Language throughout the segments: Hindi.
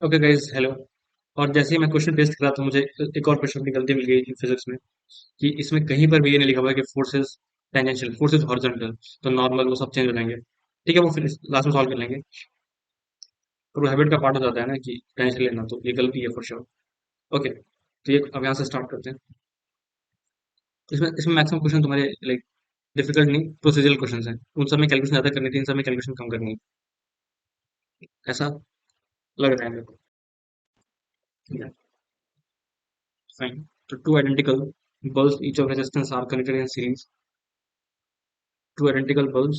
Okay guys, hello. और जैसे ही मैं क्वेश्चन पेस्ट करा तो मुझे एक और क्वेश्चन की गलती मिल गई फिजिक्स में कि इसमें कहीं पर भी ये नहीं लिखा हुआ है कि force is tangential, force is horizontal. तो नॉर्मल वो सब चेंज हो जाएंगे। ठीक है, वो फिर लास्ट में सॉल्व कर लेंगे। पर वो हैबिट का पार्ट हो जाता है ना कि टेंशन लेना, तो ये गलती है फॉर श्योर। ओके, तो ये अब यहाँ से स्टार्ट करते हैं। इसमें इसमें मैक्सिमम क्वेश्चन तुम्हारे लाइक डिफिकल्ट नहीं, प्रोसीजरल क्वेश्चन हैं। उन सब में कैलकुलेशन ज़्यादा करनी थी, इन सब में कैलकुलेशन कम करनी है, ऐसा लग रहा है मेरे को। ठीक है, फाइन। तो two identical bulbs each of resistance are connected in series. Two identical bulbs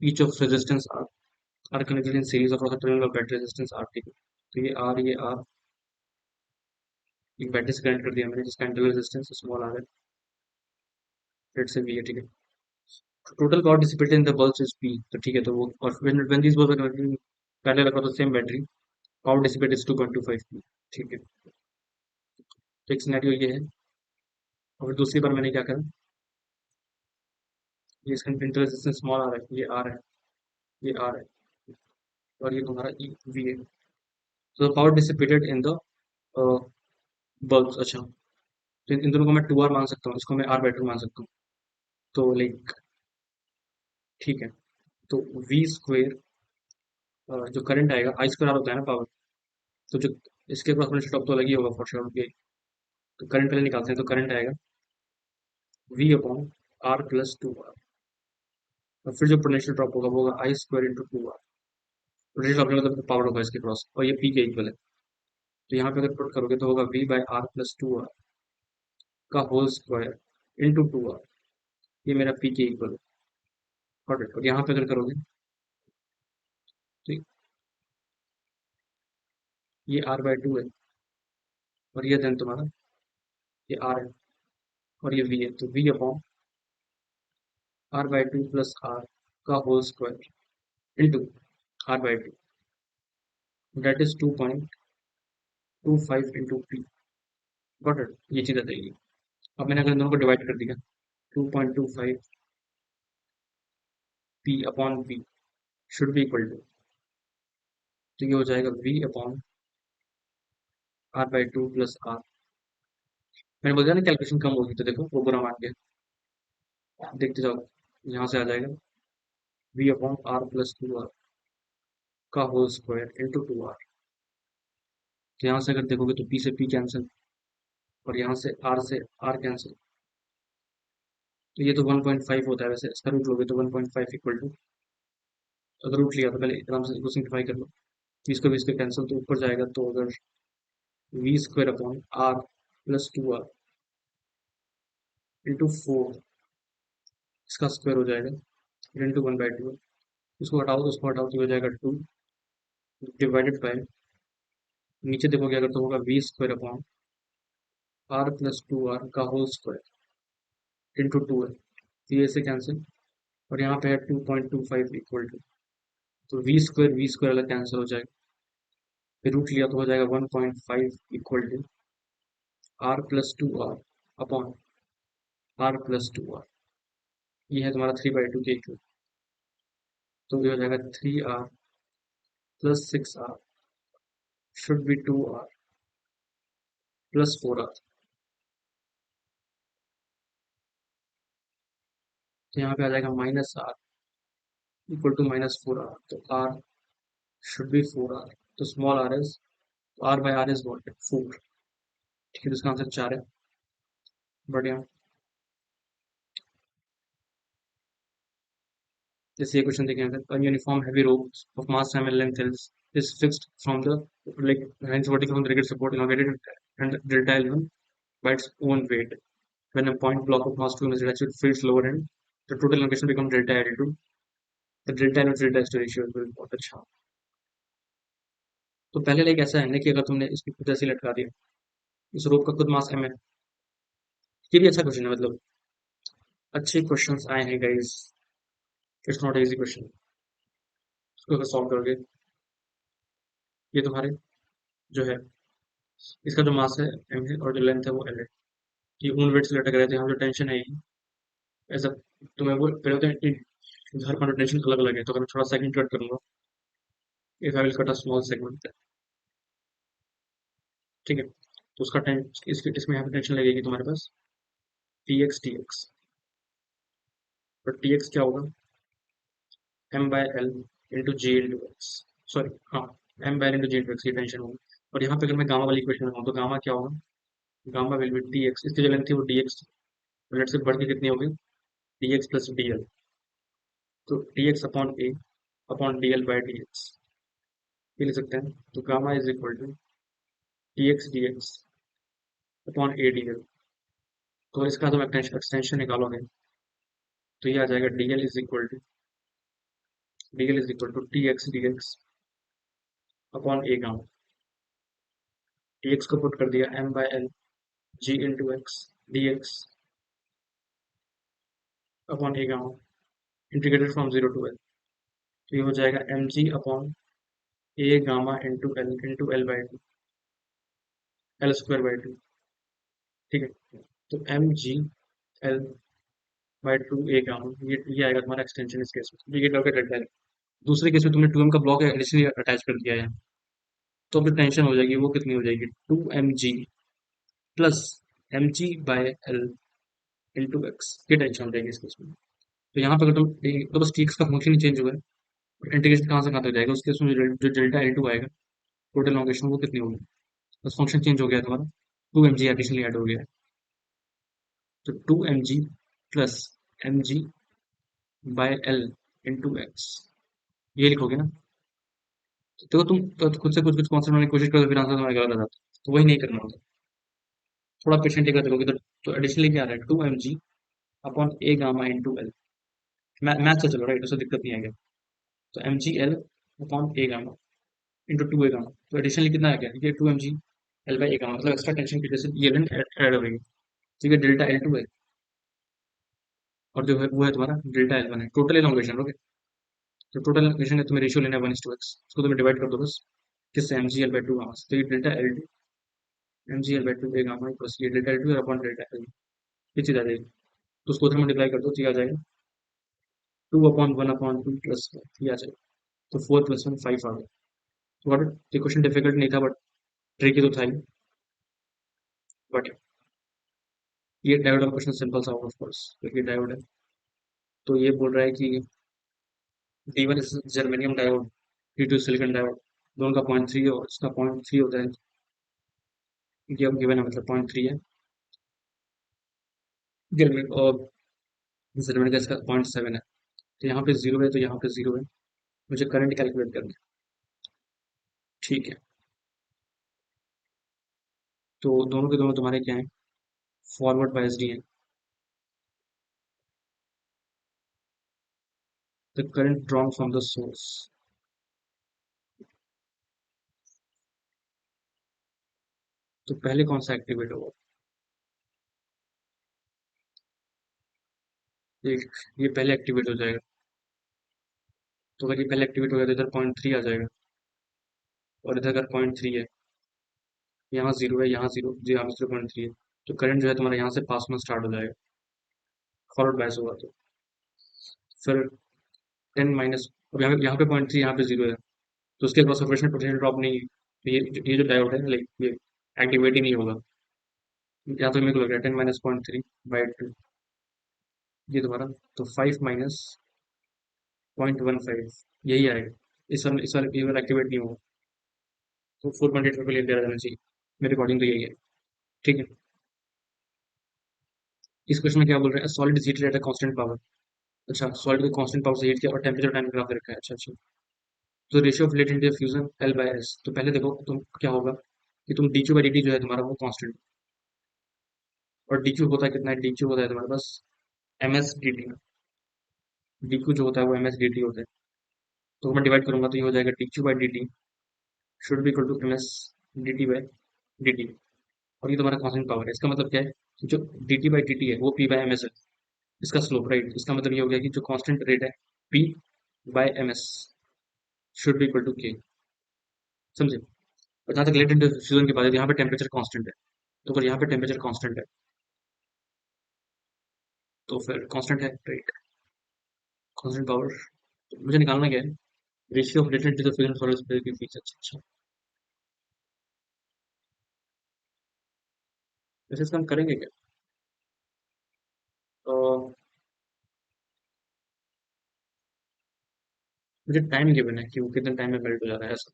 each of resistance are connected in series across the terminal of battery resistance RT. तो ये R एक बैटरी से कनेक्ट कर दिया मैंने, जिसका इंटरनल रेजिस्टेंस स्मॉल आर है, लेट से V है। ठीक है, total power dissipated in the bulbs is P। तो ठीक है, तो वो और when these bulbs are connected in parallel across the same battery, power dissipated is 2.25 P। ठीक है, तो एक सिनेरियो ये है। और दूसरी बार मैंने क्या करा, ये इसका इंटरनल रेजिस्टेंस स्मॉल आर है, ये आर है, ये आर है, और ये तुम्हारा ई वी है। तो power dissipated in the bulbs. अच्छा, तो इन दोनों को मैं टू आर मान सकता हूँ, इसको मैं आर बाई टू मान सकता हूँ। तो लाइक ठीक है, तो वी स्क्वेयर जो करंट आएगा, आई स्क्वायर आर होता है ना पावर। तो जो इसके अप्रॉक्सीमेट टॉप तो अलग ही होगा फॉर श्योर ये। तो करंट पहले निकालते हैं, तो करंट आएगा V upon R plus two R. और फिर जो पोटेंशियल ड्रॉप होगा वो होगा I square into two R. Potential drop मतलब पावर होगा इसके क्रॉस, और ये पी के इक्वल है। तो यहाँ पे अगर पुट करोगे तो होगा V by R plus two R का whole square into two R. ये मेरा पी के इक्वल है। और यहाँ पे अगर करोगे तो ये आर बाई टू है, और ये देन तुम्हारा ये आर है, और ये वी है। तो V upon R by two plus R का whole square into R by two, that is 2.25 into P. Got it, ये चीज़ आ जाएगी। अब मैंने अगर इन दोनों को डिवाइड कर दिया, 2.25 P upon V should be equal to, तो ये हो जाएगा V upon R by two plus R. मैंने बोला ना कैलकुलेशन कम होगी, तो देखो वो बुरा मान गया। देखते जाओ, यहाँ से आ जाएगा V upon R plus two R का whole square into two R. तो यहाँ से अगर देखोगे तो पी से पी कैंसिल, और यहाँ से आर कैंसिल। तो ये तो 1.5 होता है, वैसे इसका रूट लोगे तो 1.5 इक्वल टू, अगर रूट लिया तो पहले आराम से इसको सिंप्लीफाई कर लो। इसको भी इसको कैंसिल, तो ऊपर जाएगा तो अगर V square upon R plus two R into four, इसका स्क्वायर हो जाएगा फिर इंटू वन बाई टू। इसको हटाओ तो उसको हटाओ तो हो जाएगा टू डिवाइडेड बाय, नीचे देखोगे अगर तो होगा V square upon R plus two R का होल स्क्वायर इंटू टू है। तो ये से कैंसिल, और यहाँ पे है 2.25 इक्वल टू, तो वी स्क्वायर अलग कैंसिल हो जाएगा। फिर रूट लिया तो हो जाएगा 1.5 equal to R plus two R upon R plus two R. ये है तुम्हारा 3/2 के इक्वल। तो ये हो जाएगा 3 R plus 6 R should be 2 R plus 4 R. तो यहाँ पे आ जाएगा minus R equal to -4 R. तो आर शुड बी 4 आर। तो स्मॉल आर इज, तो R by R is what, 4। ठीक है, तो इसका आंसर 4 है। बढ़िया। जैसे ये क्वेश्चन देखें, अगर uniform heavy rope of mass M L length is fixed from the like hence vertical from the rigid support elongated and delta L1 by its own weight. When a point block of mass 2 is attached to its lower end, the total elongation becomes delta L2. The delta L1 to delta S2 ratio is very बहुत अच्छा। तो पहले लाइक ऐसा है ना कि अगर तुमने इसकी खुद ऐसे लटका दिया, इस रोप का खुद मास m है। ये भी अच्छा क्वेश्चन है, मतलब अच्छे क्वेश्चंस आए हैं guys. It's not easy question. इसको अगर सॉल्व करोगे, ये तुम्हारे जो है इसका जो मास है m है, और जो लेंथ है वो l है। ये उन वेट से लटक रहे थे, यहाँ जो टेंशन है ये ऐसा। तो मैं वो पहले तो हर कॉन्वर्टेशन अलग अलग है, तो अगर मैं थोड़ा सेकंड कट करूंगा, if I will cut a small segment, ठीक है, तो उसका टें इसमें यहाँ पे टेंशन लगेगी तुम्हारे पास टी एक्स टी एक्स। और टी एक्स क्या होगा, m by L into g into x, sorry हाँ, m by L into g into x, ये टेंशन होगी। और यहाँ पे अगर मैं गामा वाली इक्वेशन लगाऊँ तो गामा क्या होगा, gamma will be T x, इसकी जो लेंथ थी वो डी एक्स, लेट से बढ़ के कितनी होगी, d x plus d l. तो d x upon A upon d l by d x, ये लिख सकते हैं। तो gamma is equal to T x d x upon A d l. तो इसका तुम एक्सटेंशन निकालोगे तो ये आ जाएगा d l is equal to T x d x upon A gamma. D x को पुट कर दिया m by l g into x d x upon A gamma, integrated from zero to L. तो ये हो जाएगा M G upon A gamma into L by two, L square by two. ठीक है, तो M G L by two A gamma, ये आएगा तुम्हारा एक्सटेंशन इस केस में, ये डॉट डेल्टा है। दूसरे केस में तुमने टू एम का ब्लॉक एडिशनली अटैच कर दिया है, तो फिर टेंशन हो जाएगी, वो कितनी हो जाएगी, two M G plus M G by L into x, ये टेंशन हो जाएगी इस केस में। तो यहाँ पे अगर तुम तो बस टी एक्स का फंक्शन ही चेंज हुआ है, और इंटीग्रेशन कहाँ से कहाँ तक जाएगा, उसके उसमें जो डेल्टा एल टू आएगा टोटल लॉन्गेशन वो कितनी होगी, बस फंक्शन चेंज हो गया है तुम्हारा, two M G additionally add हो गया है। तो two M G plus M G by L into x, ये लिखोगे ना। तो तुम तो खुद से कुछ कुछ कॉन्सेप्ट बनाने की कोशिश करो, फिर आंसर तुम्हारा गलत आ जाता है, तो वही नहीं करना होता। थोड़ा पेशेंट लेकर चलोगे तो एडिशनली क्या आ रहा है, two M G upon A gamma into L, math से चलो राइट, उससे दिक्कत नहीं आएगा। तो M ji L upon A gamma into two A gamma, तो एडिशनली कितना आ गया, ये two M G L by A gamma, मतलब एक्स्ट्रा टेंशन की वजह से ये लेंथ ऐड हो गई। ठीक है, डेल्टा एल टू है, और जो है वो है तुम्हारा डेल्टा एल वन है, टोटल एलोंगेशन। ओके, तो टोटल एलोंगेशन का तुम्हें रेशियो लेना है वन इज टू एक्स, उसको तुम्हें डिवाइड कर दो बस किससे, m G L by two gamma से। तो ये delta l two M G L by two A gamma plus ये delta l two upon delta l, ये चीज आ जाएगी। तो उसको उधर मल्टीप्लाई कर दो तो ये आ जाएगा two upon one upon two plus ये आ जाएगा। तो फोर प्लस वन फाइव आ गया। तो what ये क्वेश्चन डिफिकल्ट नहीं था, बट ट्रिकी तो था ही, बट ये डायोड का क्वेश्चन सिंपल सा होगा ऑफ कोर्स, क्योंकि डायोड है। तो ये बोल रहा है कि D one is germanium diode, D two silicon diode, दोनों का पॉइंट थ्री और इसका पॉइंट थ्री होता है, ये अब गिवन है मतलब पॉइंट थ्री है जर्मेनियम, और जर्मेनियम का इसका पॉइंट सेवन है। तो यहाँ पे जीरो है, तो यहाँ पे जीरो है, मुझे करंट कैलकुलेट करना है। ठीक है, तो दोनों के दोनों तुम्हारे क्या है, फॉरवर्ड बायस्ड है। The current drawn from the source, तो पहले कौन सा एक्टिवेट होगा, ये पहले एक्टिवेट हो जाएगा। तो अगर ये पहले एक्टिवेट हो गया तो इधर पॉइंट थ्री आ जाएगा, और इधर अगर पॉइंट थ्री है, यहाँ जीरो है, यहाँ जीरो जी, यहाँ जीरो पॉइंट थ्री है, तो करंट जो है तुम्हारा यहाँ से पास में स्टार्ट हो जाएगा, फॉरवर्ड बायस होगा। तो फिर टेन माइनस, अब यहाँ पे पॉइंट थ्री, यहाँ पे जीरो है, तो उसके पास ऑपरेशनल पोटेंशियल ड्रॉप नहीं है। तो ये जो डायोड है लाइक ये एक्टिवेट ही नहीं होगा। यहाँ तो मेरे को लग रहा है ten minus point three by two, ये तुम्हारा, तो five minus point one five, यही आएगा। इस वाले ये वाला एक्टिवेट नहीं होगा, तो फोर पॉइंट एट फाइव दे जाना चाहिए, मेरे अकॉर्डिंग तो यही है। ठीक है, इस क्वेश्चन में क्या बोल रहे हैं, solid is heated at a constant power. अच्छा, सॉलिड को कांस्टेंट पावर से हीट किया और टेम्परेचर टाइम ग्राफ दे रखा है, अच्छा अच्छा। तो ratio of late interior fusion L by S, तो पहले देखो तुम क्या होगा कि तुम D Q by D T जो है तुम्हारा वो कांस्टेंट, और डी क्यू होता है कितना है, डी क्यू होता है तुम्हारे पास m S D t, d q जो होता है वो एम एस डी टी होता है। तो मैं डिवाइड करूंगा तो ये हो जाएगा D Q by D T should be equal to M S D T by D T, और ये तुम्हारा कांस्टेंट पावर है। इसका मतलब क्या है कि जो D T by D T है वो पी बाई एम एस है, इसका स्लोप राइट, इसका मतलब ये हो गया कि जो कांस्टेंट रेट है P by M S should be equal to K, समझे। और जहाँ तक लेट फ्यूजन की बात है, यहाँ पे टेम्परेचर कांस्टेंट है, तो अगर यहाँ पे टेम्परेचर कांस्टेंट है तो फिर कांस्टेंट है राइट, कांस्टेंट पावर। तो मुझे निकालना क्या है, ratio of latent to the fusion for की फीस। अच्छा अच्छा, वैसे इसका हम करेंगे क्या? तो मुझे टाइम गिवन है कि वो कितने टाइम में मेल्ट हो जा रहा है ऐसा।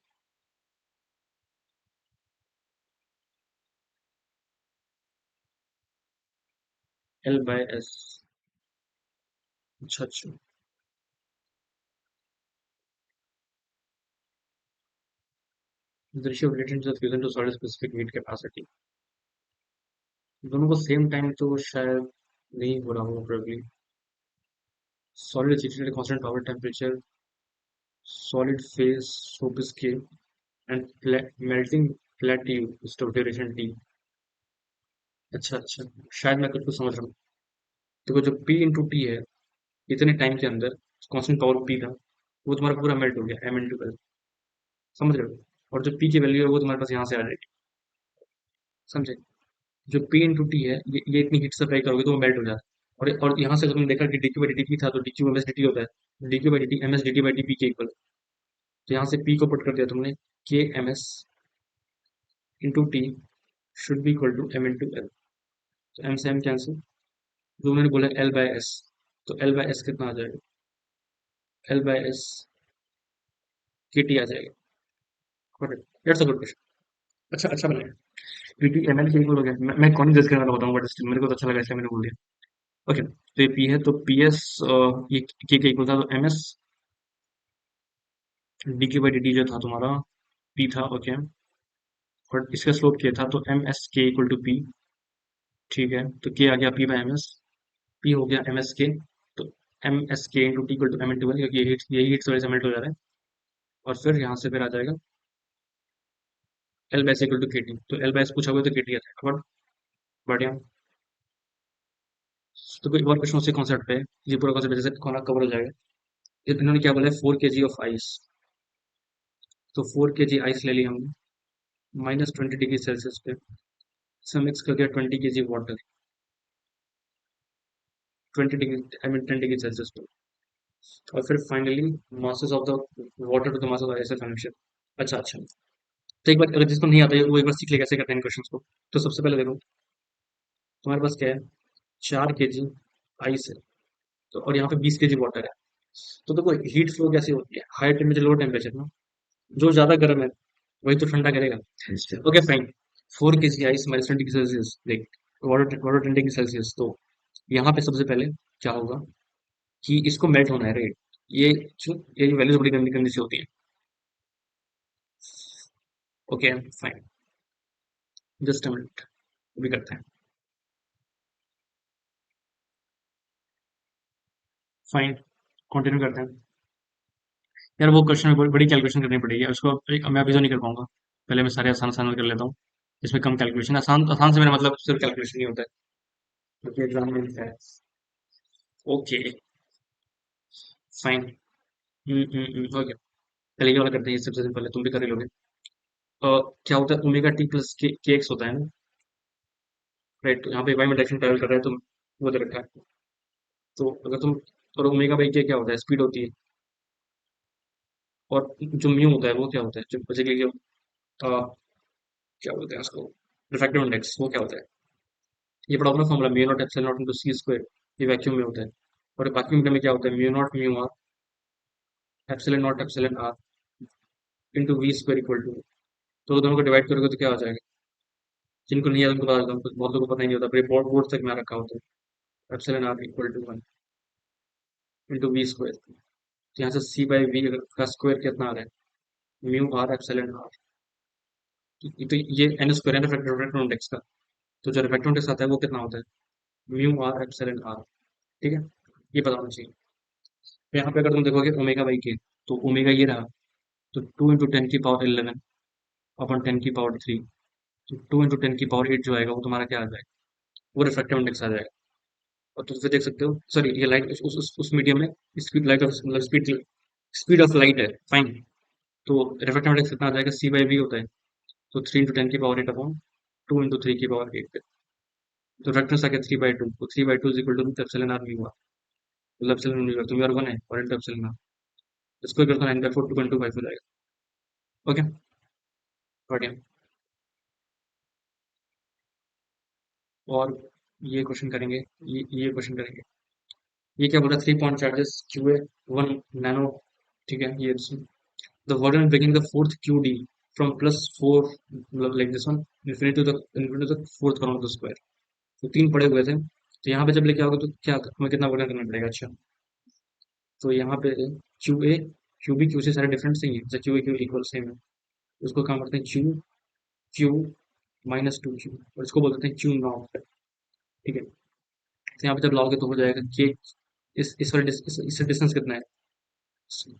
L by S. अच्छा अच्छा। The ratio of reagent to the fusion to solid specific heat capacity। दोनों को सेम टाइम तो शायद नहीं हो रहा होगा probably. Solid is heated at constant power temperature, solid phase soap scale and melting flat T stop duration T। अच्छा अच्छा, शायद मैं कुछ कुछ समझ रहा हूँ। देखो जो P इंटू टी है, इतने टाइम के अंदर कांस्टेंट पावर P था, वो तुम्हारा पूरा मेल्ट हो गया M इंटू एल। समझ रहे हो? और जो P की वैल्यू है वो तुम्हारे पास यहाँ से आ जाएगी। समझे? जो P इंटू टी है, ये इतनी हीट सप्लाई करोगे तो वो मेल्ट हो जाता है। और यहाँ से अगर तुमने देखा कि dq बाई dt था तो dq ms dt होता है, dq by dt ms dt by dp के इक्वल। तो यहाँ से P को पुट कर दिया तुमने, k ms into T should be equal to m into L. तो m से m कैंसिल, जो मैंने बोला L बाय S, तो L बाय S कितना आ जाएगा? L बाय S के टी आ जाएगा। Correct, that's a good question. अच्छा अच्छा बनाया। क्योंकि एम एल के इक्वल हो गया। मैं कौन गेस करने वाला बताऊँ, बट स्टिल मेरे को तो अच्छा लगा इसलिए मैंने बोल दिया। ओके, तो ये पी है तो पी एस, ये के इक्वल था तो M S D Q by D T जो था तुम्हारा पी था। ओके, और इसका स्लोप क्या था तो M S K equal to P. ठीक है, तो के आ गया P by M S, P हो गया एम एस के। तो M S K into T equal to M into one, क्योंकि यही हीट वजह से मेल्ट हो जा रहा है। और फिर यहाँ से फिर आ जाएगा एल बाई इक्वल टू के टी। तो एल बाई पूछा हुआ तो के टी आ जाएगा। बट बढ़िया। तो कोई और क्वेश्चन उसी कॉन्सेप्ट पे है। ये पूरा कॉन्सेप्ट जैसे खाना कवर हो जाएगा। इन्होंने क्या बोला है, 4 kg ऑफ आइस। तो 4 kg आइस ले ली हमने, -20 डिग्री सेल्सियस पे। इसमें मिक्स कर दिया 20 kg water, 20 degree, I mean 10 degree Celsius पे। और फिर finally masses of the water to the mass of ice function. अच्छा अच्छा, तो एक बार अगर जिसको नहीं आता है वो एक बार सीख ले कैसे करते हैं क्वेश्चन को। तो सबसे पहले देखो, तुम्हारे पास क्या है, 4 kg आइस है, तो और यहाँ पे 20 kg वाटर है। तो देखो हीट फ्लो कैसे होती है, हाई टेम्परेचर लो टेम्परेचर में, जो ज्यादा गर्म है वही तो ठंडा करेगा। Okay fine, 4 kg ice -20 degree Celsius, like water water 10 degree Celsius. तो यहाँ पे सबसे पहले क्या होगा कि इसको मेल्ट होना है, राइट? ये ये वैल्यूज बड़ी गंदी गंदी सी होती है। Okay fine, just a minute, अभी करते हैं। फाइन, कंटिन्यू करते हैं। यार वो क्वेश्चन में बड़ी कैलकुलेशन करनी पड़ेगी उसको, मैं अभी तो नहीं कर पाऊंगा। पहले मैं सारे आसान आसान कर लेता हूँ। इसमें कम कैलकुलेशन, आसान आसान से मेरा मतलब सिर्फ कैलकुलेशन नहीं होता है, क्योंकि एग्जाम में लिखा है। Okay fine. ओके, पहले ये वाला करते हैं, ये सबसे सिंपल है, तुम भी कर ही लोगे। क्या होता है, ओमेगा टी प्लस के एक्स होता है ना, राइट? तो यहाँ पे वाई में डायरेक्शन ट्रैवल कर रहा है, तो वो दे रखा है। तो अगर तुम, और ओमेगा बाई के क्या होता है, स्पीड होती है। और जो म्यू होता है वो क्या होता है, जो बेसिकली जो क्या बोलते हैं उसको, रिफ्रैक्टिव इंडेक्स, वो क्या होता है? ये पढ़ा होगा ना formula, mu naught epsilon naught into C square. ये वैक्यूम में होता है। और वैक्यूम में क्या होता है, mu naught mu R epsilon naught epsilon R into V square equal to. तो दोनों को डिवाइड करोगे तो क्या आ जाएगा? जिनको नहीं है उनको बता देता हूँ, कुछ बहुत लोगों को पता ही नहीं होता, पर बोर्ड बोर्ड तक में रखा होता है। Epsilon R equal to 1 into V square. तो यहाँ से सी बाई वी का स्क्वायर कितना आ रहा है, म्यू आर एप्सिलॉन आर। तो ये एन स्क्वायर है रिफ्रैक्टिव इंडेक्स का। तो जो रिफ्रैक्टिव इंडेक्स आता है वो कितना होता है, म्यू आर एप्सिलॉन आर। ठीक है, ये पता होना चाहिए। तो यहाँ पे अगर तुम देखोगे ओमेगा बाई के, तो ओमेगा ये रहा, तो 2 × 10⁻11 अपॉन 10⁻3। तो 2 × 10⁻8 जो आएगा वो तुम्हारा क्या आ जाएगा, वो रिफ्रैक्टिव इंडेक्स आ जाएगा। और तुम फिर देख सकते हो, सॉरी ये लाइट उस मीडियम में स्पीड लाइट ऑफ मतलब स्पीड स्पीड ऑफ लाइट है, फाइन। तो रिफ्रैक्टिव इंडेक्स कितना आ जाएगा, सी बाई वी होता है, तो 3 × 10⁻8 अपॉन 2 × 3⁻8। तो रिफ्रैक्टिव आ गया 3/2, तो 3/2 is equal to epsilon R mu R. मतलब एप्सिलॉन म्यू आर, तो म्यू आर 1 है और इंटू एप्सिलॉन आर, इसको करता है 9/4 2.25 हो जाएगा। ओके, बढ़िया। और ये क्वेश्चन करेंगे, ये क्वेश्चन करेंगे। ये क्या बोल रहा है, 3 पॉइंट चार्जेस QA 1 नैनो, ठीक है। ये the warden breaking the fourth QD from +4, मतलब लाइक दिस वन, इन्फिनिटी तक फोर्थ करोड़ द स्क्वायर। तो 3 पड़े हुए थे, तो यहाँ पे जब लेके आओगे तो क्या हमें कितना वर्डन करना पड़ेगा? अच्छा, तो यहाँ पे QA QB Q से सारे डिफरेंट सही है, जैसे QA Q इक्वल सेम है, उसको काम करते हैं Q -2Q, और इसको बोलते हैं Q नॉट, ठीक है। तो यहाँ पे जब लाओगे तो हो जाएगा K, इस वाले इससे डिस्टेंस कितना है?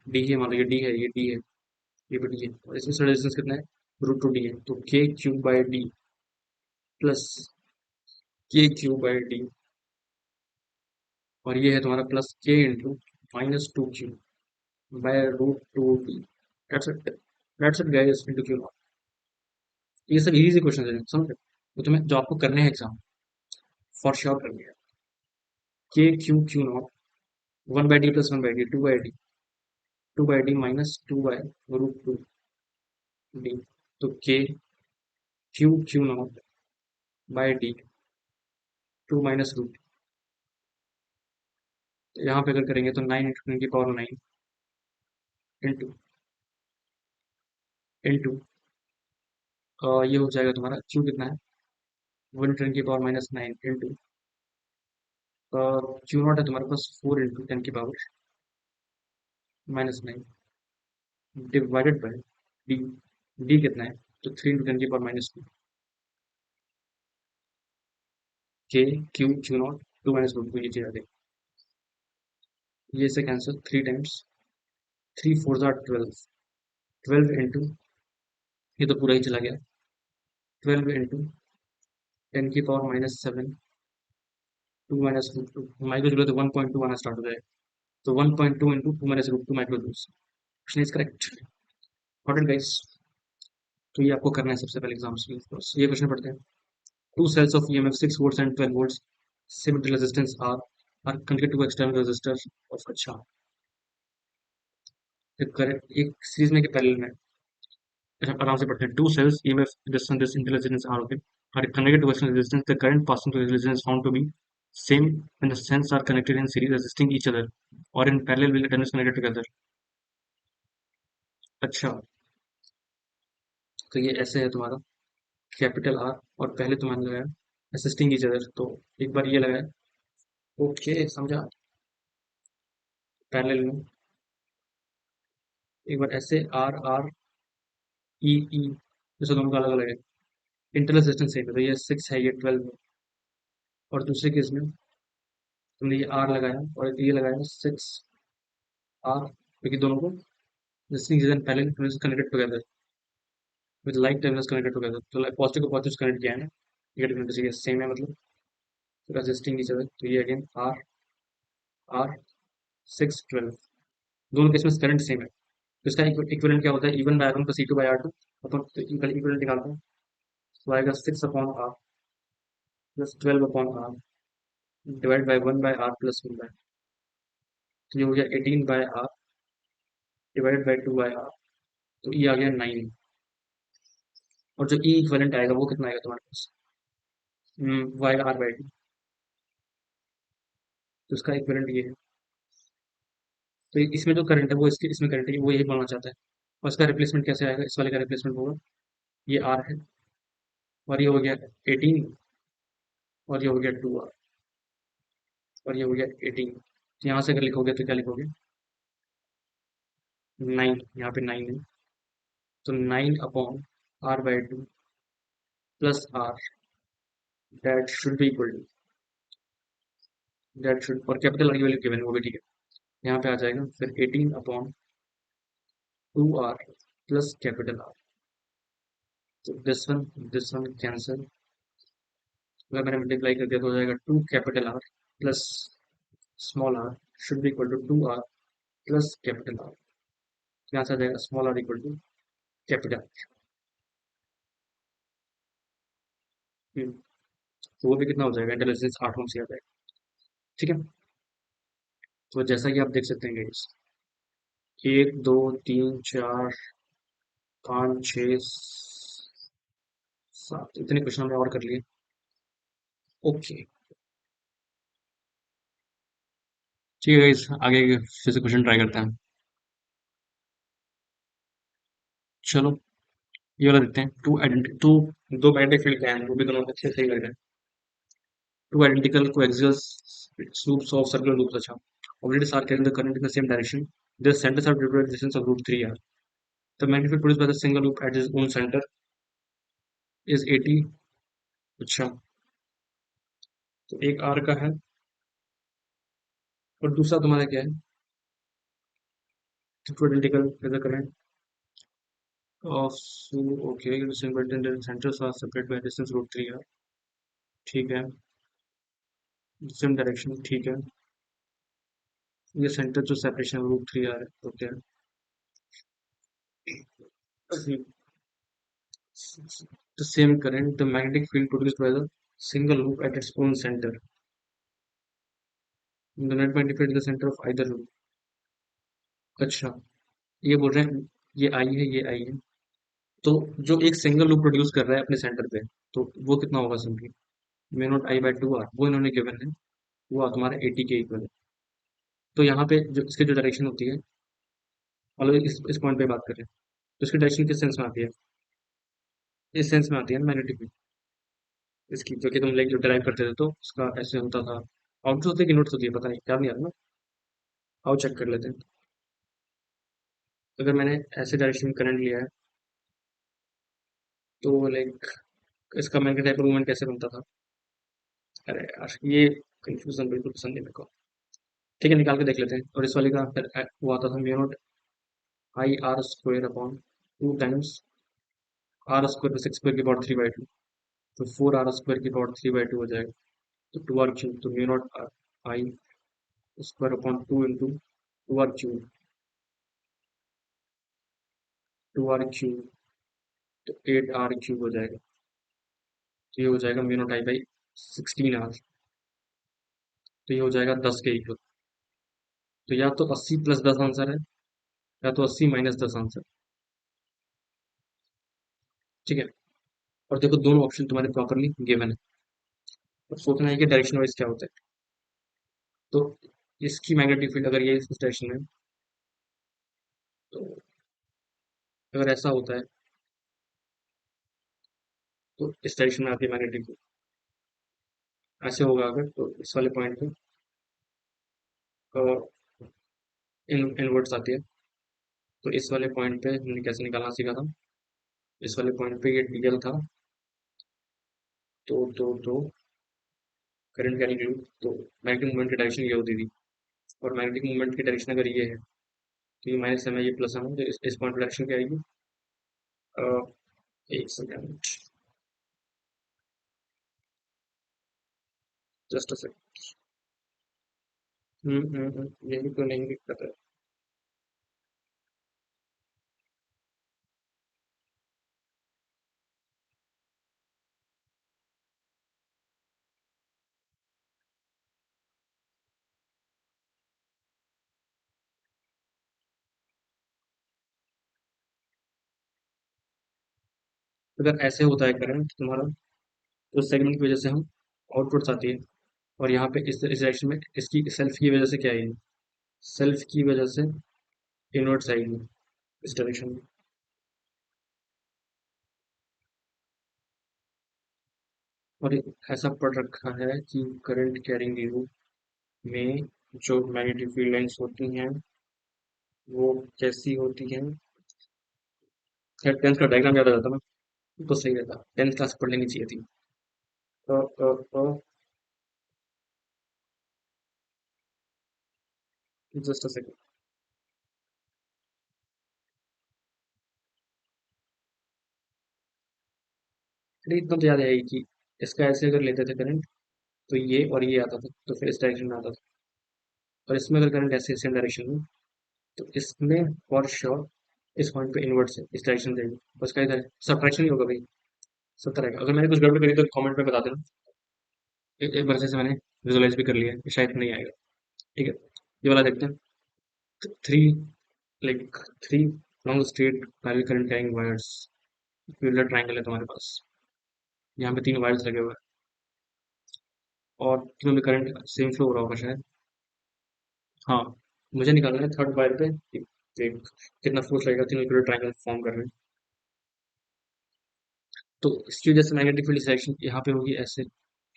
डी है, मान लो ये डी है, ये डी है, ये भी डी है, और इसमें से डिस्टेंस कितना है? √2D है, तो K³/D प्लस K³/D, और ये है तुम्हारा plus K into -2Q by √2D। That's it, that's it guys, into Q not. ये सब इजी क्वेश्चन है, समझ रहे हो? तो तुम्हें जो आपको करने हैं एग्जाम, फॉर श्योर करनी है, K³ Q not 1/D plus 1/D 2/D minus 2/√2D, तो K³ Q0/D 2 - रूट। यहाँ पे अगर करेंगे तो 9 × 10⁻⁹ इंटू इंटू ये हो जाएगा तुम्हारा Q कितना है, 1 × 10⁻⁹ इंटू Q0 है तुम्हारे पास 4 × 10⁻⁹ डिवाइडेड बाय D। D कितना है, तो 3 × 10⁻⁻2 K³ Q0 2 - रूट 2, ये चीज आ गई। ये से कैंसिल, 3 टाइम्स 3 × 4 = 12, 12 इंटू, ये तो पूरा ही चला गया, 12 इंटू 10⁻⁻7 2 - रूट 2, माइक्रो जूल तो 1.2 आना स्टार्ट हो जाएगा, तो 1.2 into 2 - root 2 micro joules. Option is correct. Got it guys? तो ये आपको करना है सबसे पहले एग्जाम्स में। बस ये क्वेश्चन पढ़ते हैं। Two cells of EMF 6 volts and 12 volts, similar resistance are connected to external resistor of, अच्छा, एक सीरीज में के पैरेलल में, अच्छा आराम से पढ़ते हैं। Two cells EMF this intelligence are okay, are connected to external resistance. The current passing through the resistance is found to be same when the cells are connected in series resisting each other or in parallel when the terminals connected together। अच्छा, तो ये ऐसे है तुम्हारा कैपिटल R, और पहले तुम्हारा लगाया असिस्टिंग ईच अदर, तो एक बार ये लगाया, ओके समझा, पैरेलल में एक बार ऐसे R R E E, जैसे दोनों का अलग अलग है, इंटरनल रेजिस्टेंस सेम है, तो ये 6 है, ये 12 है। और दूसरे केस में तुमने ये R लगाया और ये लगाया 6 R, क्योंकि दोनों को resisting region parallel terminals connected together with like terminals connected together, तो पॉजिटिव को पॉजिटिव कनेक्ट किया है ना, नेगेटिव टर्मिनल्स ये सेम है, मतलब रेजिस्टिंग ईच अदर, तो ये अगेन R R 6 12, दोनों केस में करंट सेम है, तो इसका इक्विवेलेंट क्या होता है, E1/R1 प्लस E2/R2, अपन इक्विवेलेंट निकालते हैं, तो आएगा 6/R plus 12/R divide by 1/R plus 1/, तो ये हो गया 18/R डिवाइड बाई 2/R, तो ये आ गया 9। और जो ई इक्विवेलेंट आएगा वो कितना आएगा तुम्हारे पास, Y/R/D, तो इसका इक्विवेलेंट ये है। तो इसमें जो करंट है वो इसके इसमें करंट है, वो यही बोलना चाहता है। और इसका रिप्लेसमेंट कैसे आएगा, इस वाले का रिप्लेसमेंट होगा, ये R है, और ये हो गया 18, और ये हो गया 2R, और ये हो गया 18। तो यहाँ से अगर लिखोगे तो क्या लिखोगे, 9, यहाँ पे 9 है, तो 9/R/2 plus R, that should be equal to, that should, और कैपिटल R की वैल्यू गिवन है वो भी ठीक है, यहाँ पे आ जाएगा फिर 18/2R प्लस कैपिटल R, तो दिस वन कैंसिल, अगर मैंने मल्टीप्लाई कर दिया तो हो जाएगा 2 capital R plus small r should be equal to 2R plus capital R, यहाँ से आ जाएगा small r equal to capital R। तो वो भी कितना हो जाएगा, इंटेलिजेंस 8 ओम से आ जाएगा, ठीक है। तो जैसा कि आप देख सकते हैं गाइस, 1 2 3 4 5 6 7 इतने क्वेश्चन हमने और कर लिए। ओके, ठीक है गाइस, आगे फिर से क्वेश्चन ट्राई करते हैं। चलो, ये वाला देखते हैं। टू दो मैग्नेटिक फील्ड क्या है, वो भी दोनों अच्छे सही लग रहे हैं। Two identical coaxial loops of circular loops. अच्छा, orbitals are carrying the current in the same direction. Their centers are divided by the distance of root 3 r. The magnetic field produced by the single loop at its own center is 80. अच्छा, तो एक r का है और दूसरा तुम्हारा क्या है? Two identical is the current of so okay, the same but then the centers are separated by distance root 3 r. ठीक है, सेम डायरेक्शन ठीक है। ये सेंटर जो सेपरेशन रूट 3 r है तो क्या है? The same current, the magnetic field produced by the single loop at its own center. The net magnetic field is the center of either loop. अच्छा, ये बोल रहे हैं ये आई है, ये आई है, तो जो एक सिंगल लूप प्रोड्यूस कर रहा है अपने सेंटर पे, तो वो कितना होगा simply? Mu not I by 2 R, वो इन्होंने गिवन है, वो तुम्हारा 80 के इक्वल है। तो यहाँ पे जो इसकी जो डायरेक्शन होती है, मतलब इस पॉइंट पे बात करें, तो इसकी डायरेक्शन किस सेंस में आती है? इस सेंस में आती है ना मैग्नेटिक फील्ड इसकी, जो कि तुम लाइक जो ड्राइव करते थे तो उसका ऐसे होता था। आउटपुट होती है कि इनवर्स होती है, पता नहीं, याद नहीं आ रहा ना। आओ चेक कर लेते हैं। अगर मैंने ऐसे डायरेक्शन में करंट लिया है, तो लाइक इसका मैग्नेटाइज मूवमेंट कैसे बनता था? अरे यार, ये कंफ्यूजन बिल्कुल पसंद नहीं मेरे को। ठीक है, निकाल के देख लेते हैं। और इस वाले का फिर वो आता था mu not I R square upon 2 times R square plus x square की पावर 3/2, तो 4 r स्क्वायर की पावर 3/2 हो जाएगा। तो 2 r क्यूब, तो mu not I square upon 2 into 2 r cube, 2 r cube, तो 8 r क्यूब हो जाएगा। तो ये हो जाएगा mu not I by 16 r, तो ये हो जाएगा 10 के इक्वल। तो या तो 80 + 10 आंसर है, या तो 80 - 10 आंसर। ठीक है, और देखो दोनों ऑप्शन तुम्हारे प्रॉपरली गिवन है। अब सोचना है कि डायरेक्शन वाइज क्या होता है। तो इसकी मैग्नेटिक फील्ड अगर ये इस डायरेक्शन में, तो अगर ऐसा होता है तो इस डायरेक्शन में आती है मैग्नेटिक फील्ड। ऐसे होगा अगर, तो इस वाले पॉइंट पे इनवर्ट्स आती है। तो इस वाले पॉइंट पे हमने कैसे निकालना सीखा था? इस वाले पॉइंट पे ये डीएल था, तो करंट कैरी लूप, तो मैग्नेटिक मूवमेंट की डायरेक्शन ये होती थी। और मैग्नेटिक मूवमेंट की डायरेक्शन अगर ये है, तो ये माइनस है, ये प्लस है, तो इस पॉइंट पर डायरेक्शन क्या आएगी? अ, एक सेकेंड, जस्ट अ सेकेंड। यही तो नहीं दिक्कत है। अगर ऐसे होता है करंट तुम्हारा, तो सेगमेंट की वजह से हम आउटपुट्स आती है। और यहाँ पे इस डायरेक्शन में इसकी सेल्फ की वजह से क्या आएगी? सेल्फ की वजह से इनवर्ट्स आएगी इस डायरेक्शन में। और ऐसा पढ़ रखा है कि करंट कैरिंग लूप में जो मैग्नेटिक फील्ड लाइंस होती हैं वो कैसी होती हैं? खैर, 10th का डायग्राम याद आ जाता ना, तो सही रहता। 10th क्लास पढ़ लेनी चाहिए थी। Just a second. अरे इतना तो याद है कि इसका ऐसे अगर लेते थे करंट, तो ये और ये आता था, तो फिर इस डायरेक्शन में आता था। और इसमें अगर करंट ऐसे सेम डायरेक्शन में, तो इसमें फॉर श्योर इस पॉइंट पे इन्वर्ट से इस डायरेक्शन जाएगी। बस का इधर सब्ट्रैक्शन ही होगा भाई, सब तरह का। अगर मैंने कुछ गड़बड़ करी तो कमेंट में बता देना। एक बार से मैंने विजुअलाइज भी कर लिया है, शायद नहीं आएगा। ठीक है, ये वाला देखते हैं। Three like three long straight parallel current carrying wires, triangle है तुम्हारे पास। यहाँ पे 3 वायर्स लगे हुए हैं। और तीनों में करंट सेम फ्लो हो रहा होगा शायद। हाँ, मुझे निकालना है थर्ड वायर पे एक कितना फोर्स लगेगा, तीनों इक्वल ट्रायंगल फॉर्म कर रहे हैं। तो इसकी वजह से मैग्नेटिक फील्ड सिलेक्शन यहाँ पे होगी ऐसे,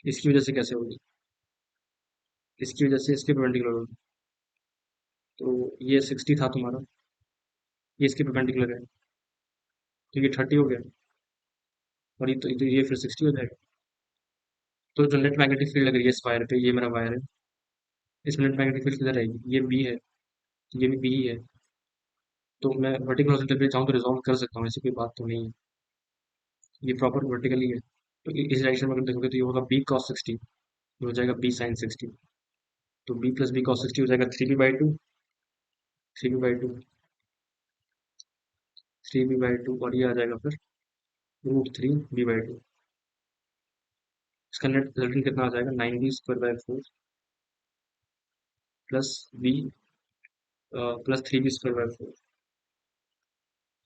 इसकी वजह से कैसे होगी, इसकी वजह से इसके परपेंडिकुलर होगी। तो ये 60 था तुम्हारा, ये इसके परपेंडिकुलर है, तो ये 30 हो गया, और ये फिर 60 हो जाएगा। तो जो नेट मैग्नेटिक फील्ड लग रही है इस वायर पे, ये मेरा वायर है, इसमें नेट मैग्नेटिक फील्ड किधर रहेगी, ये बी है, ये भी बी ही है। तो मैं वर्टिकल हॉरिजॉन्टल पे चाहूँ तो रिजॉल्व कर सकता हूँ, ऐसी कोई बात तो नहीं है, ये प्रॉपर वर्टिकली है। तो इस डायरेक्शन में अगर देखोगे तो ये होगा बी कॉस 60, ये हो जाएगा बी साइन 60। तो बी प्लस बी कॉस 60 हो जाएगा 3b/2, 3b/2, 3b/2, और ये आ जाएगा फिर √3b/2। इसका नेट रिजल्टेंट कितना आ जाएगा, 9b² by 4 plus B plus 3b² by 4,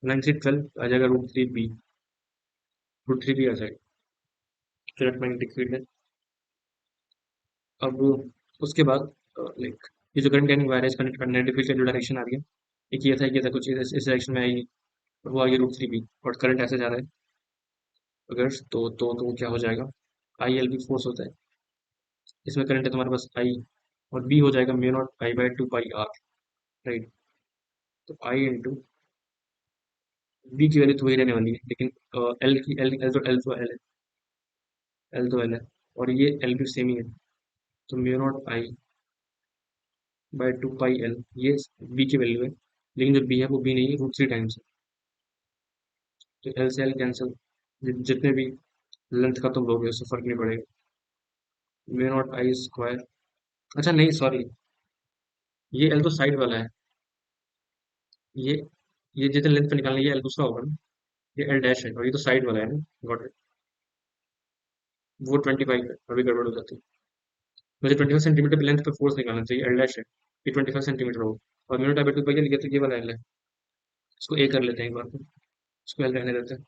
9 से 12 आ जाएगा √3b आ जाएगा, तो मैग्नेटिक फील्ड है। अब उसके बाद लाइक ये जो करंट कैरिंग वायर है, इसका मैग्नेटिक फील्ड का जो डायरेक्शन आ रही है, एक ये था कुछ इस डायरेक्शन में आई, और वो आ गई √3b, और करंट ऐसे जा रहा है अगर, तो क्या हो जाएगा, आई एल बी फोर्स होता है, इसमें करंट है तुम्हारे पास आई, और बी हो जाएगा μ0 I/2 πr, राइट। तो आई इंटू बी की वैल्यू तो वही रहने वाली है, लेकिन एल की एल तो एल है, और ये एल भी सेम ही है, तो μ0 I/2 π L, ये बी की वैल्यू है, लेकिन जो बी है वो बी नहीं है, √3 टाइम्स है। तो एल से एल कैंसिल, जितने भी लेंथ का तुम लोगे उससे फर्क नहीं पड़ेगा, μ0 I²। अच्छा नहीं सॉरी, ये एल तो साइड वाला है, ये ये जितने लेंथ पे निकालना है, ये एल दूसरा होगा ना, ये एल डैश है, और ये तो साइड वाला है ना, गॉट इट। वो 25 है, अभी गड़बड़ हो जाती है। मुझे 25 सेंटीमीटर की लेंथ पे फोर्स निकालना चाहिए, एल डैश है, ये 25 सेंटीमीटर हो, और μ0/2 पाई लिया तो ये वाला एल है, इसको ए कर लेते हैं एक बार को, इसको एल रहने देते हैं,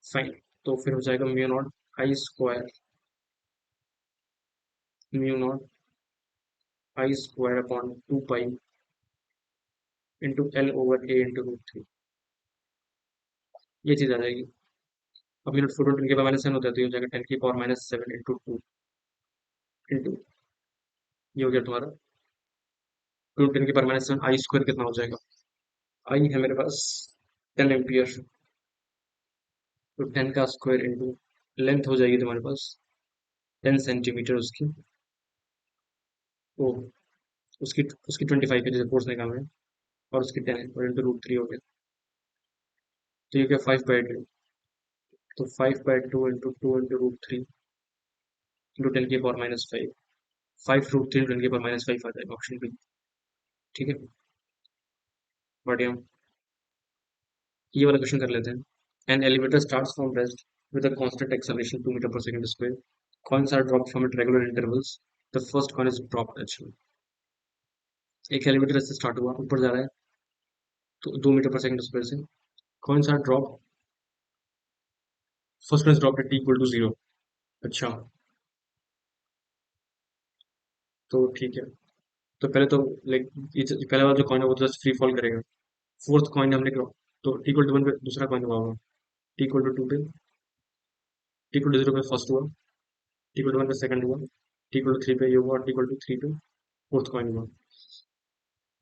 फाइन। तो फिर हो जाएगा μ0 I², μ0 I² upon 2 pi into L over A into √3, ये चीज आ जाएगी। अब मिनट 4 10 के पावर -7 होता है, तो ये हो जाएगा 10 की पावर -7 इंटू 2 इंटू, ये हो गया तुम्हारा 2 10 की पावर -7, I² कितना हो जाएगा, आई है मेरे पास 10 एम्पियर, तो 10 का स्क्वायर इंटू लेंथ हो जाएगी तुम्हारे पास 10 सेंटीमीटर उसकी, ओ उसकी उसकी 25 के जैसे फोर्स निकालना है, और उसकी 10 है, और इंटू √3 हो गया, तो ये क्या 5/2, तो 5/2 इंटू 2 इंटू √3 इंटू 10 की पावर -5, 5 √3 10 की पावर -5 आ जाएगा, ऑप्शन बी। ठीक है, बढ़िया। ये वाला क्वेश्चन कर लेते हैं। An elevator starts from rest with a constant acceleration 2 metre per second square, coins are dropped from at regular intervals, the first coin is dropped. अच्छा, एक एलिवेटर से स्टार्ट हुआ, ऊपर जा रहा है, तो 2 मीटर पर सेकंड स्क्वायर से, coins are drop, first coin is dropped at T equal to 0। अच्छा, तो ठीक है, तो पहले तो लाइक पहले वाला जो कॉइन है वो तो जस्ट फ्री फॉल करेगा, फोर्थ कॉइन हमने ड्रॉप, तो टी इक्वल टू 1 पे दूसरा कॉइन हुआ होगा, टी इक्वल टू 2 पे, टी इक्वल टू 0 पे फर्स्ट हुआ, टी इक्वल टू 1 पे सेकंड हुआ, टी इक्वल टू 3 पे ये हुआ, और टी इक्वल टू 3 पे फोर्थ कॉइन हुआ।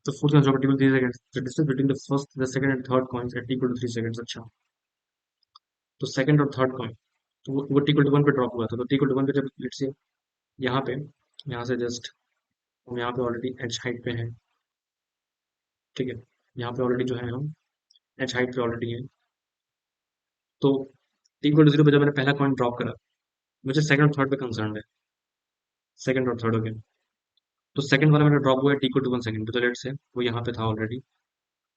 तो fourth coin drop equal 3 seconds, the distance between the first the second and third coins at equal to 3 seconds. अच्छा, तो सेकंड और थर्ड कॉइन, तो वो टी इक्वल टू 1 पे ड्रॉप हुआ था, तो टी इक्वल टू 1 पे जब लेट्स से यहाँ पे, यहाँ से जस्ट हम यहाँ पे ऑलरेडी एच हाइट पे है, ठीक है, यहाँ पे ऑलरेडी जो है हम एच हाइट पे ऑलरेडी है, तो टी इक्वल टू 0 पे जब मैंने पहला कॉइन ड्रॉप करा, मुझे सेकंड और थर्ड पे कंसर्न है, सेकंड और थर्ड हो गया, तो सेकंड वाला मेरा ड्रॉप हुआ है टी इक्वल टू 1 सेकंड पे, तो लेट्स से वो यहाँ पे था ऑलरेडी,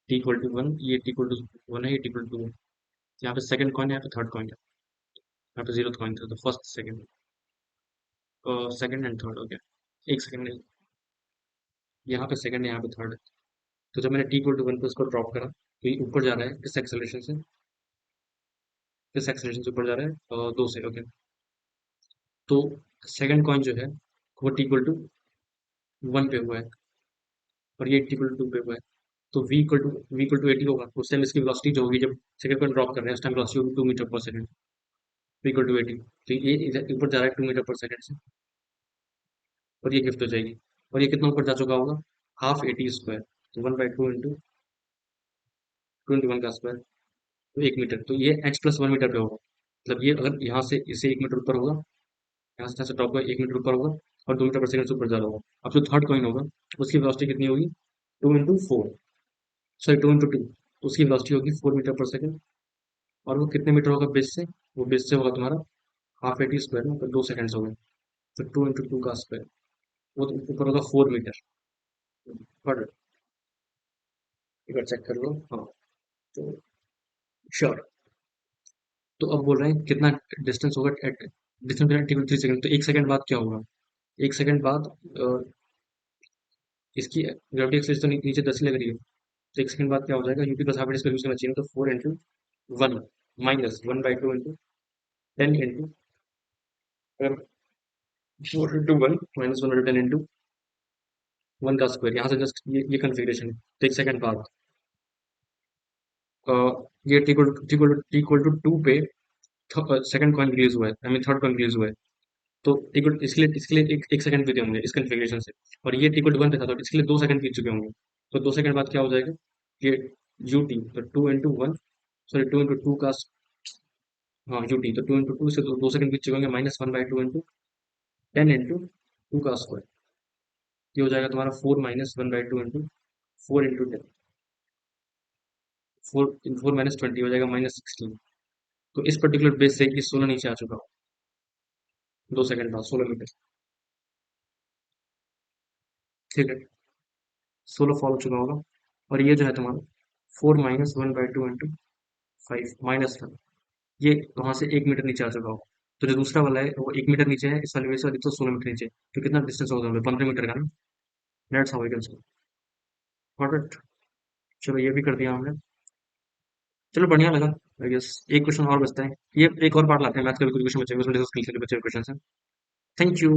टी इक्वल टू 1, ये टी इक्वल टू 1 है, ये टी इक्वल टू 1, यहाँ पे सेकंड कॉइन है, यहाँ पे थर्ड कॉइन है, यहाँ पे 0th कॉइन था, तो first second, second and third हो गया, एक सेकंड नहीं, यहाँ पे सेकंड है, यहाँ पे थर्ड है। तो जब मैंने टी इक्वल टू 1 पे उसको ड्रॉप करा, तो ये ऊपर जा रहा है किस एक्सेलरेशन से, किस एक्सेलरेशन से ऊपर जा रहा है, 2 से, ओके। तो सेकंड कॉइन जो है वो टी इक्वल टू 1 पे हुआ है और ये टी इक्वल टू 2 पे हुआ है। तो v इक्वल टू 80 होगा। उस टाइम इसकी वेलोसिटी जो होगी, जब सेकंड कॉइन ड्रॉप कर रहे हैं उस टाइम वेलोसिटी होगी 2 metre per second, v equal to 80। तो ये ऊपर जा रहा है 2 मीटर पर सेकंड से, और ये गिफ्ट हो जाएगी। और ये कितना ऊपर जा चुका होगा, हाफ 80 स्क्वायर, तो 1/2 इंटू 21 का स्क्वायर, तो 1 मीटर। तो ये x+1 मीटर पे होगा। मतलब ये अगर यहाँ से इसे 1 मीटर ऊपर होगा, यहाँ से टॉप का 1 मीटर ऊपर होगा और 2 मीटर पर सेकंड से ऊपर जा रहा होगा। अब जो थर्ड कॉइन होगा उसकी वेलोसिटी कितनी होगी, 2 इंटू 4, सॉरी 2 इंटू 2, तो उसकी वेलोसिटी होगी 4 मीटर पर सेकंड। और वो कितने मीटर होगा बेस से, वो बेस से होगा तुम्हारा हाफ 80 स्क्वायर में, तो 2 सेकंड होगा। तो 2 इंटू 2 का स्क्वायर, वो तो ऊपर होगा 4 मीटर। पर एक बार चेक कर लो। हाँ, तो श्योर। तो अब बोल रहे हैं कितना डिस्टेंस होगा एट डिस्टेंस इक्वल 3 सेकंड। तो 1 सेकंड बाद क्या होगा, 1 सेकंड बाद इसकी ग्रेविटी एक्सेस तो नीचे 10 लग रही है। तो 1 सेकंड बाद क्या हो जाएगा, यूपी प्लस हाफ इसका यूज करना चाहिए। तो 4 इंटू 1 माइनस 1/2 इंटू 10 इंटू, अगर 4 इंटू 1 माइनस 1/10 इंटू 1 का स्क्वायर, यहाँ से जस्ट ये कन्फिग्रेशन है। तो 1 सेकंड बाद अ, ये टी इक्वल टू 2 पे सेकंड कॉइन रिलीज हुआ है, I mean third coin release हुआ है। तो टिकट इसके लिए एक सेकंड बीते होंगे इस कन्फिग्रेशन से। और ये टिकट 1 पे था, तो इसके लिए 2 सेकंड बीत चुके होंगे। तो 2 सेकंड बाद क्या हो जाएगा, ये यूटी, तो 2 इंटू 1, सॉरी 2 इंटू 2 का, हाँ यूटी, तो 2 इंटू 2 से 2 सेकंड बीत चुके होंगे, -1/2 इंटू 10 इंटू 2 का स्क्वायर। ये हो जाएगा तुम्हारा 4 - 1/2 इंटू 4 इंटू 10, 4 माइनस 20 हो जाएगा -16। तो इस पर्टिकुलर बेस से ये 16 नीचे आ चुका हो 2 सेकंड बाद, 16 मीटर। ठीक है, 16 फॉल हो चुका होगा। और ये जो है तुम्हारा 4 - 1/2 इंटू 5 -1, ये वहां से 1 मीटर नीचे आ चुका होगा। तो जो दूसरा वाला है वो 1 मीटर नीचे है इस वाले वजह से, और ये तो 16 मीटर नीचे है। तो कितना डिस्टेंस होगा, 15 मीटर का ना। That's how we can solve. Perfect. चलो ये भी कर दिया हमने। चलो बढ़िया लगा। आई गेस एक क्वेश्चन और बचता है, ये एक और पार्ट लाते हैं मैथ का भी, कुछ क्वेश्चन बचे हैं, उसमें डिस्कस कर लेंगे बचे हुए क्वेश्चन है। Thank you.